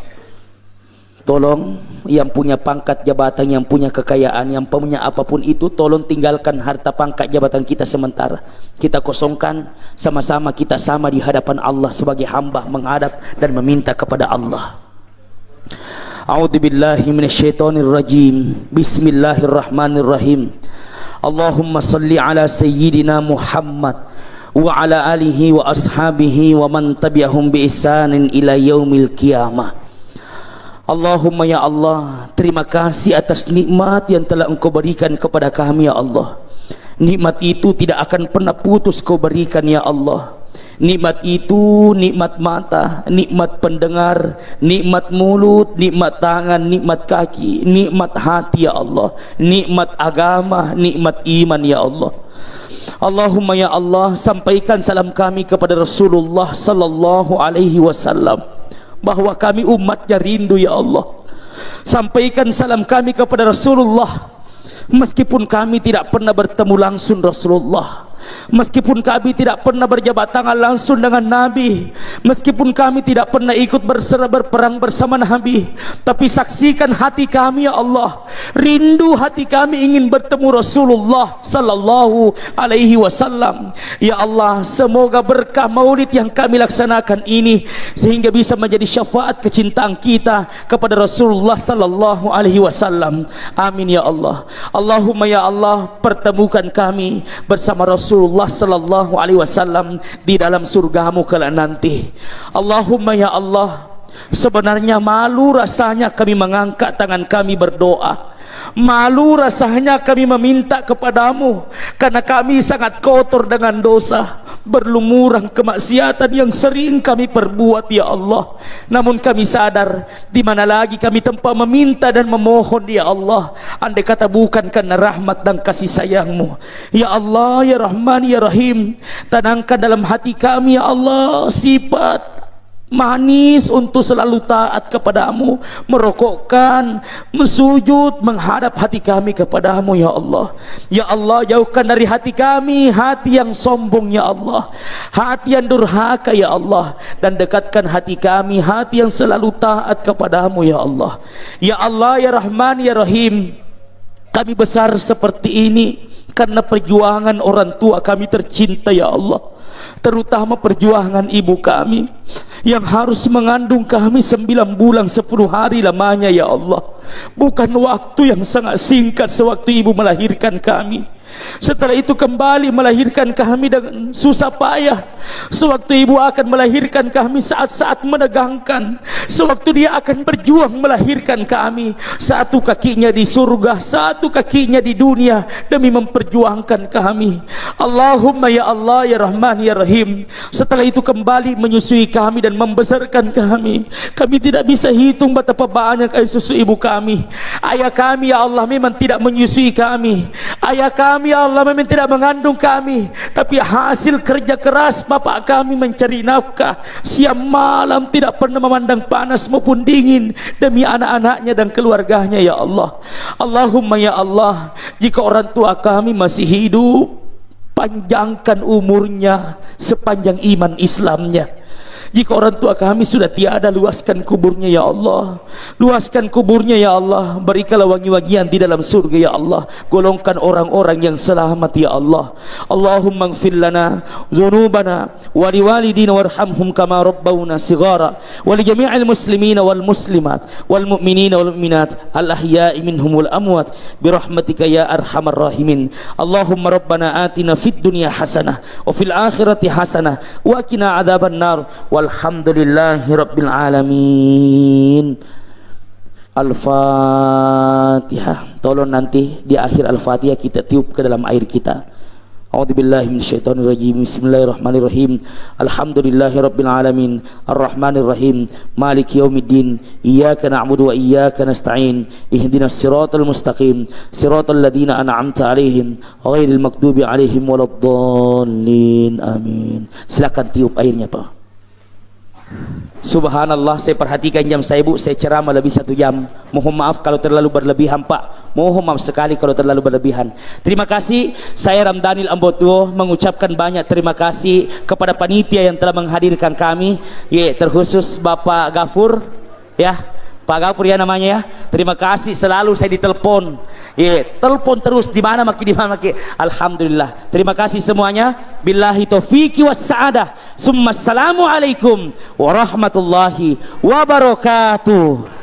Tolong yang punya pangkat jabatan, yang punya kekayaan, yang punya apapun itu, tolong tinggalkan harta pangkat jabatan kita sementara. Kita kosongkan, sama-sama kita sama di hadapan Allah sebagai hamba menghadap dan meminta kepada Allah. A'udzubillahi minasyaitonir rajim. Bismillahirrahmanirrahim. Allahumma salli ala sayyidina Muhammad wa ala alihi wa ashabihi wa man tabi'ahum bi ihsanin ila yaumil qiyamah. Allahumma ya Allah, terima kasih atas nikmat yang telah Engkau berikan kepada kami ya Allah. Nikmat itu tidak akan pernah putus Kau berikan ya Allah. Nikmat itu nikmat mata, nikmat pendengar, nikmat mulut, nikmat tangan, nikmat kaki, nikmat hati ya Allah, nikmat agama, nikmat iman ya Allah. Allahumma ya Allah, sampaikan salam kami kepada Rasulullah sallallahu alaihi wasallam, bahwa kami umatnya rindu ya Allah. Sampaikan salam kami kepada Rasulullah, meskipun kami tidak pernah bertemu langsung Rasulullah, meskipun kami tidak pernah berjabat tangan langsung dengan Nabi, meskipun kami tidak pernah ikut berperang bersama Nabi, tapi saksikan hati kami ya Allah, rindu hati kami ingin bertemu Rasulullah sallallahu alaihi wasallam. Ya Allah, semoga berkah maulid yang kami laksanakan ini sehingga bisa menjadi syafaat kecintaan kita kepada Rasulullah sallallahu alaihi wasallam. Amin ya Allah. Allahumma ya Allah, pertemukan kami bersama Rasulullah sallallahu alaihi wasallam di dalam surgamu kelak nanti. Allahumma ya Allah, sebenarnya malu rasanya kami mengangkat tangan kami berdoa, malu rasanya kami meminta kepadamu, karena kami sangat kotor dengan dosa, berlumuran kemaksiatan yang sering kami perbuat ya Allah. Namun kami sadar, di mana lagi kami tempat meminta dan memohon ya Allah, andai kata bukan karena rahmat dan kasih sayangmu. Ya Allah ya Rahman ya Rahim, tanamkan dalam hati kami ya Allah sifat manis untuk selalu taat kepadamu, merokokkan, mensujud, menghadap hati kami kepadamu ya Allah. Ya Allah, jauhkan dari hati kami hati yang sombong ya Allah, hati yang durhaka ya Allah, dan dekatkan hati kami hati yang selalu taat kepadamu ya Allah. Ya Allah ya Rahman ya Rahim, kami besar seperti ini karena perjuangan orang tua kami tercinta ya Allah, terutama perjuangan ibu kami yang harus mengandung kami 9 bulan 10 hari lamanya ya Allah. Bukan waktu yang sangat singkat sewaktu ibu melahirkan kami. Setelah itu kembali melahirkan kami dengan susah payah. Sewaktu ibu akan melahirkan kami saat-saat menegangkan, sewaktu dia akan berjuang melahirkan kami, satu kakinya di surga, satu kakinya di dunia demi memperjuangkan kami. Allahumma ya Allah ya Rahman ya Rahim, setelah itu kembali menyusui kami dan membesarkan kami. Kami tidak bisa hitung betapa banyak air susu ibu kami. Ayah kami ya Allah memang tidak menyusui kami, ayah kami ya Allah memang tidak mengandung kami, tapi hasil kerja keras bapak kami mencari nafkah siang malam, tidak pernah memandang panas maupun dingin demi anak-anaknya dan keluarganya ya Allah. Allahumma ya Allah, jika orang tua kami masih hidup, panjangkan umurnya sepanjang iman Islamnya. Jika orang tua kami sudah tiada, luaskan kuburnya ya Allah, luaskan kuburnya ya Allah, berikanlah wangi-wangian di dalam surga ya Allah, golongkan orang-orang yang selamat ya Allah. Allahumma ighfir lana dzunubana wa liwalidina warhamhum kama rabbawna shighara wa li jami'il muslimina wal muslimat wal mu'minina wal mu'minat al ahya'i minhum wal amwat bi rahmatika ya arhamar rahimin. Allahumma rabbana atina fid dunya hasanah wa fil akhirati hasanah wa qina adzaban nar. Walhamdulillahi rabbil alamin. Al-Fatihah. Tolong nanti di akhir Al-Fatihah kita tiup ke dalam air kita. A'udzubillahi minasyaitonirrajim. Bismillahirrahmanirrahim. Alhamdulillahi rabbil alamin. Arrahmanirrahim. Maliki yaumiddin. Iyyaka na'budu wa iyyaka nasta'in. Ihdinas siratal mustaqim. Siratal ladzina an'amta 'alaihim ghairil maghdubi 'alaihim waladdallin. Amin. Silakan tiup airnya, Pak. Subhanallah, saya perhatikan jam saya Bu, saya ceramah lebih 1 jam. Mohon maaf kalau terlalu berlebihan Pak, mohon maaf sekali kalau terlalu berlebihan. Terima kasih. Saya Ramdanil Ambotuo mengucapkan banyak terima kasih kepada panitia yang telah menghadirkan kami, terkhusus Bapak Gafur ya, Pak Gapur ya namanya ya. Terima kasih, selalu saya ditelepon. Telepon terus di mana maki. Alhamdulillah. Terima kasih semuanya. Billahi taufiqi was sa'adah. Summa assalamu alaikum warahmatullahi wabarakatuh.